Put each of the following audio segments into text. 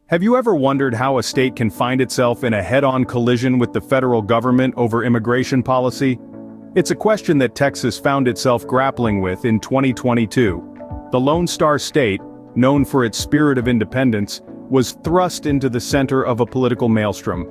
Have you ever wondered how a state can find itself in a head-on collision with the federal government over immigration policy? It's a question that Texas found itself grappling with in 2022. The Lone Star State, known for its spirit of independence, was thrust into the center of a political maelstrom.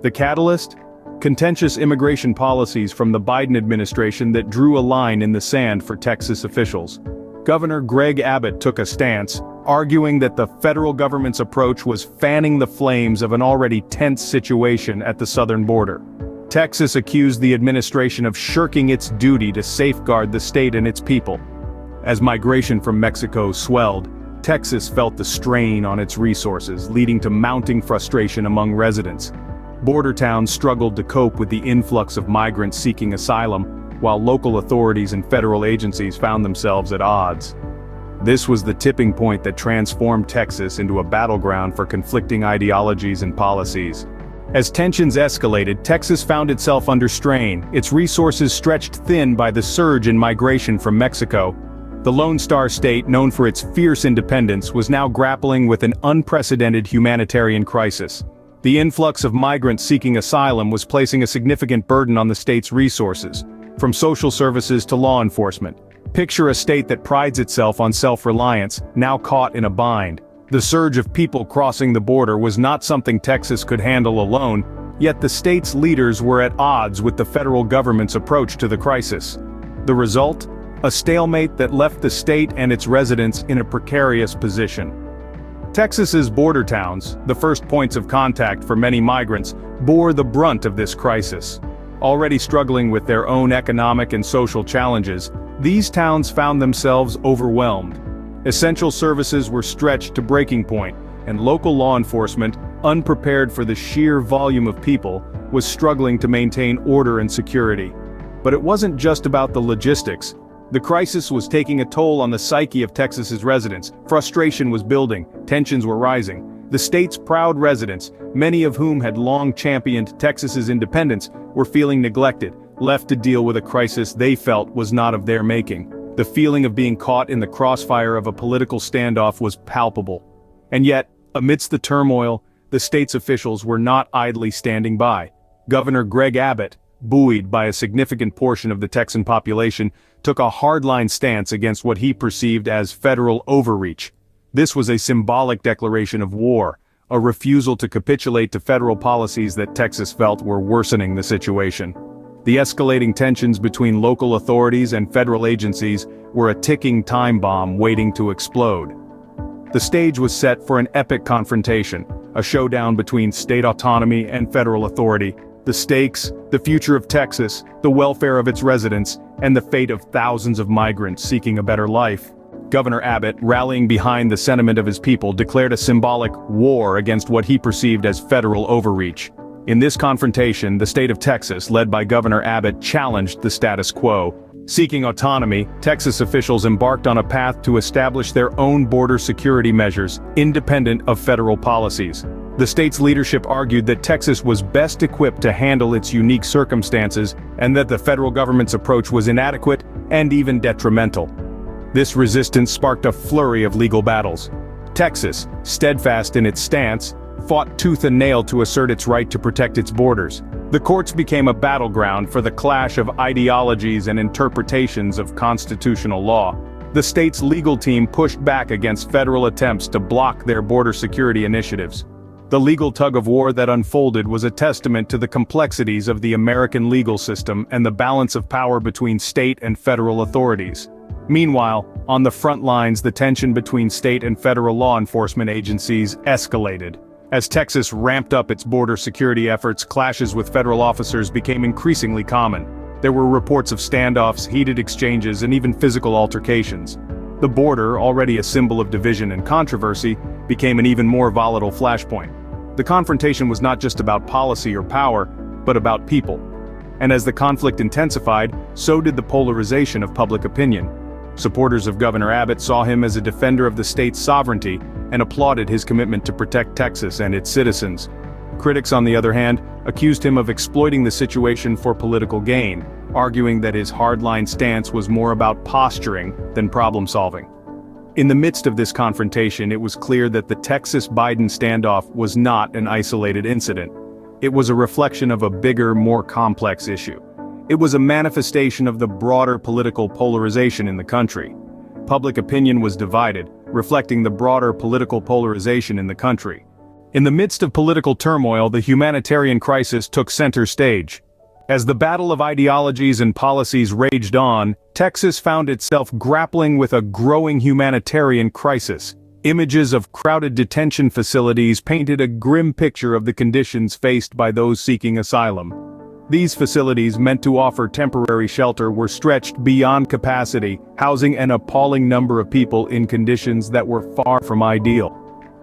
The catalyst? Contentious immigration policies from the Biden administration that drew a line in the sand for Texas officials. Governor Greg Abbott took a stance, arguing that the federal government's approach was fanning the flames of an already tense situation at the southern border. Texas accused the administration of shirking its duty to safeguard the state and its people. As migration from Mexico swelled, Texas felt the strain on its resources, leading to mounting frustration among residents. Border towns struggled to cope with the influx of migrants seeking asylum, while local authorities and federal agencies found themselves at odds. This was the tipping point that transformed Texas into a battleground for conflicting ideologies and policies. As tensions escalated, Texas found itself under strain, its resources stretched thin by the surge in migration from Mexico. The Lone Star State, known for its fierce independence, was now grappling with an unprecedented humanitarian crisis. The influx of migrants seeking asylum was placing a significant burden on the state's resources, from social services to law enforcement. Picture a state that prides itself on self-reliance, now caught in a bind. The surge of people crossing the border was not something Texas could handle alone, yet the state's leaders were at odds with the federal government's approach to the crisis. The result? A stalemate that left the state and its residents in a precarious position. Texas's border towns, the first points of contact for many migrants, bore the brunt of this crisis. Already struggling with their own economic and social challenges, these towns found themselves overwhelmed. Essential services were stretched to breaking point, and local law enforcement, unprepared for the sheer volume of people, was struggling to maintain order and security. But it wasn't just about the logistics. The crisis was taking a toll on the psyche of Texas's residents. Frustration was building, tensions were rising. The state's proud residents, many of whom had long championed Texas's independence, were feeling neglected, left to deal with a crisis they felt was not of their making. The feeling of being caught in the crossfire of a political standoff was palpable. And yet, amidst the turmoil, the state's officials were not idly standing by. Governor Greg Abbott, buoyed by a significant portion of the Texan population, took a hardline stance against what he perceived as federal overreach. This was a symbolic declaration of war, a refusal to capitulate to federal policies that Texas felt were worsening the situation. The escalating tensions between local authorities and federal agencies were a ticking time bomb waiting to explode. The stage was set for an epic confrontation, a showdown between state autonomy and federal authority. The stakes, the future of Texas, the welfare of its residents, and the fate of thousands of migrants seeking a better life. Governor Abbott, rallying behind the sentiment of his people, declared a symbolic war against what he perceived as federal overreach. In this confrontation, the state of Texas, led by Governor Abbott, challenged the status quo. Seeking autonomy, Texas officials embarked on a path to establish their own border security measures, independent of federal policies. The state's leadership argued that Texas was best equipped to handle its unique circumstances, and that the federal government's approach was inadequate and even detrimental. This resistance sparked a flurry of legal battles. Texas, steadfast in its stance, fought tooth and nail to assert its right to protect its borders. The courts became a battleground for the clash of ideologies and interpretations of constitutional law. The state's legal team pushed back against federal attempts to block their border security initiatives. The legal tug-of-war that unfolded was a testament to the complexities of the American legal system and the balance of power between state and federal authorities. Meanwhile, on the front lines, the tension between state and federal law enforcement agencies escalated. As Texas ramped up its border security efforts, clashes with federal officers became increasingly common. There were reports of standoffs, heated exchanges, and even physical altercations. The border, already a symbol of division and controversy, became an even more volatile flashpoint. The confrontation was not just about policy or power, but about people. And as the conflict intensified, so did the polarization of public opinion. Supporters of Governor Abbott saw him as a defender of the state's sovereignty and applauded his commitment to protect Texas and its citizens. Critics, on the other hand, accused him of exploiting the situation for political gain, arguing that his hardline stance was more about posturing than problem-solving. In the midst of this confrontation, it was clear that the Texas-Biden standoff was not an isolated incident. It was a reflection of a bigger, more complex issue. It was a manifestation of the broader political polarization in the country. Public opinion was divided, reflecting the broader political polarization in the country. In the midst of political turmoil, the humanitarian crisis took center stage. As the battle of ideologies and policies raged on, Texas found itself grappling with a growing humanitarian crisis. Images of crowded detention facilities painted a grim picture of the conditions faced by those seeking asylum. These facilities, meant to offer temporary shelter, were stretched beyond capacity, housing an appalling number of people in conditions that were far from ideal.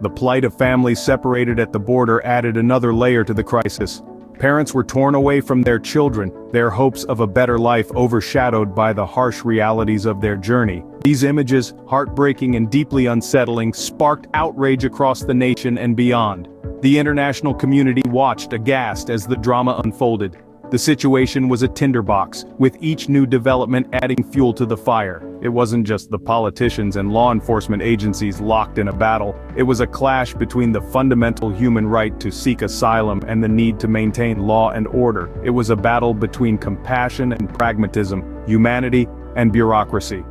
The plight of families separated at the border added another layer to the crisis. Parents were torn away from their children, their hopes of a better life overshadowed by the harsh realities of their journey. These images, heartbreaking and deeply unsettling, sparked outrage across the nation and beyond. The international community watched aghast as the drama unfolded. The situation was a tinderbox, with each new development adding fuel to the fire. It wasn't just the politicians and law enforcement agencies locked in a battle. It was a clash between the fundamental human right to seek asylum and the need to maintain law and order. It was a battle between compassion and pragmatism, humanity and bureaucracy.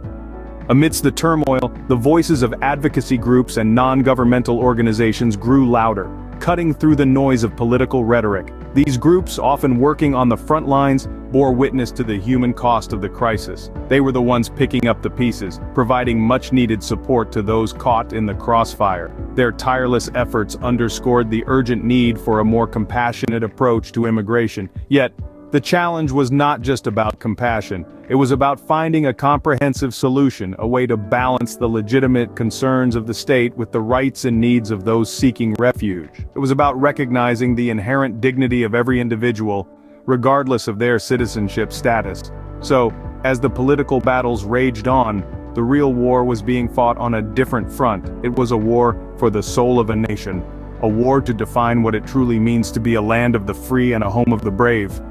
Amidst the turmoil, the voices of advocacy groups and non-governmental organizations grew louder, cutting through the noise of political rhetoric. These groups, often working on the front lines, bore witness to the human cost of the crisis. They were the ones picking up the pieces, providing much-needed support to those caught in the crossfire. Their tireless efforts underscored the urgent need for a more compassionate approach to immigration. Yet, the challenge was not just about compassion. It was about finding a comprehensive solution, a way to balance the legitimate concerns of the state with the rights and needs of those seeking refuge. It was about recognizing the inherent dignity of every individual, regardless of their citizenship status. So, as the political battles raged on, the real war was being fought on a different front. It was a war for the soul of a nation, a war to define what it truly means to be a land of the free and a home of the brave.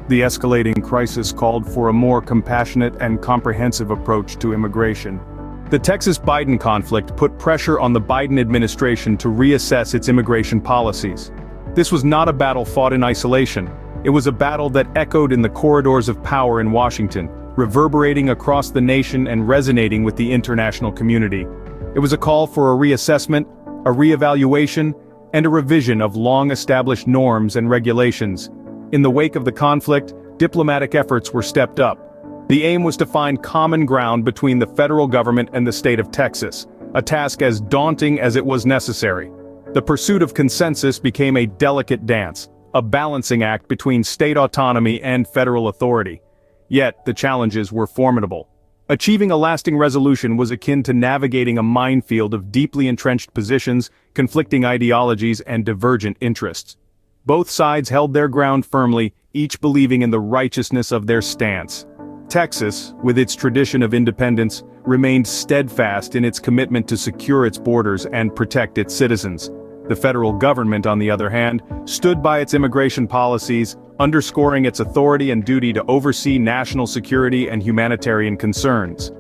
The escalating crisis called for a more compassionate and comprehensive approach to immigration. The Texas-Biden conflict put pressure on the Biden administration to reassess its immigration policies. This was not a battle fought in isolation. It was a battle that echoed in the corridors of power in Washington, reverberating across the nation and resonating with the international community. It was a call for a reassessment, a reevaluation, and a revision of long-established norms and regulations. In the wake of the conflict, diplomatic efforts were stepped up. The aim was to find common ground between the federal government and the state of Texas, a task as daunting as it was necessary. The pursuit of consensus became a delicate dance, a balancing act between state autonomy and federal authority. Yet, the challenges were formidable. Achieving a lasting resolution was akin to navigating a minefield of deeply entrenched positions, conflicting ideologies, and divergent interests. Both sides held their ground firmly, each believing in the righteousness of their stance. Texas, with its tradition of independence, remained steadfast in its commitment to secure its borders and protect its citizens. The federal government, on the other hand, stood by its immigration policies, underscoring its authority and duty to oversee national security and humanitarian concerns.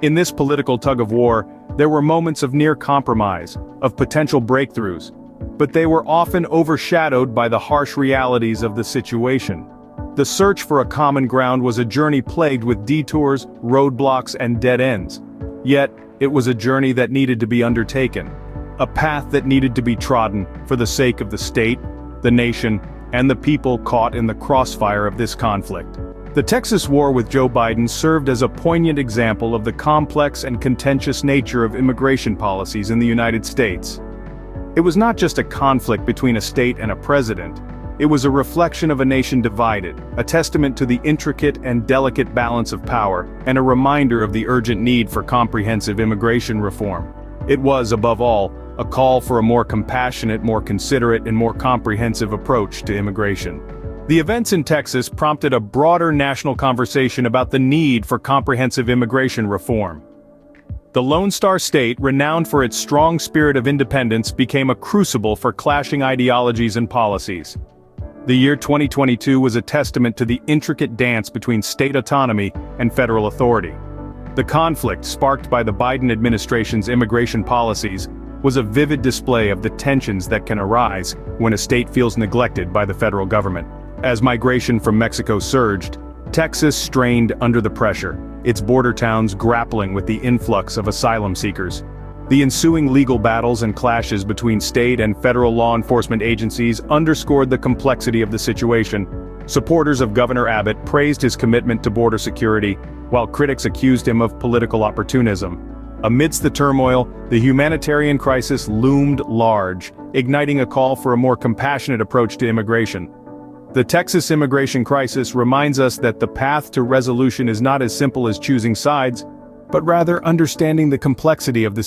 In this political tug-of-war, there were moments of near compromise, of potential breakthroughs, but they were often overshadowed by the harsh realities of the situation. The search for a common ground was a journey plagued with detours, roadblocks, and dead ends. Yet, it was a journey that needed to be undertaken. A path that needed to be trodden for the sake of the state, the nation, and the people caught in the crossfire of this conflict. The Texas war with Joe Biden served as a poignant example of the complex and contentious nature of immigration policies in the United States. It was not just a conflict between a state and a president. It was a reflection of a nation divided, a testament to the intricate and delicate balance of power, and a reminder of the urgent need for comprehensive immigration reform. It was, above all, a call for a more compassionate, more considerate, and more comprehensive approach to immigration. The events in Texas prompted a broader national conversation about the need for comprehensive immigration reform. The Lone Star State, renowned for its strong spirit of independence, became a crucible for clashing ideologies and policies. The year 2022 was a testament to the intricate dance between state autonomy and federal authority. The conflict sparked by the Biden administration's immigration policies was a vivid display of the tensions that can arise when a state feels neglected by the federal government. As migration from Mexico surged, Texas strained under the pressure, its border towns grappling with the influx of asylum seekers. The ensuing legal battles and clashes between state and federal law enforcement agencies underscored the complexity of the situation. Supporters of Governor Abbott praised his commitment to border security, while critics accused him of political opportunism. Amidst the turmoil, the humanitarian crisis loomed large, igniting a call for a more compassionate approach to immigration. The Texas immigration crisis reminds us that the path to resolution is not as simple as choosing sides, but rather understanding the complexity of the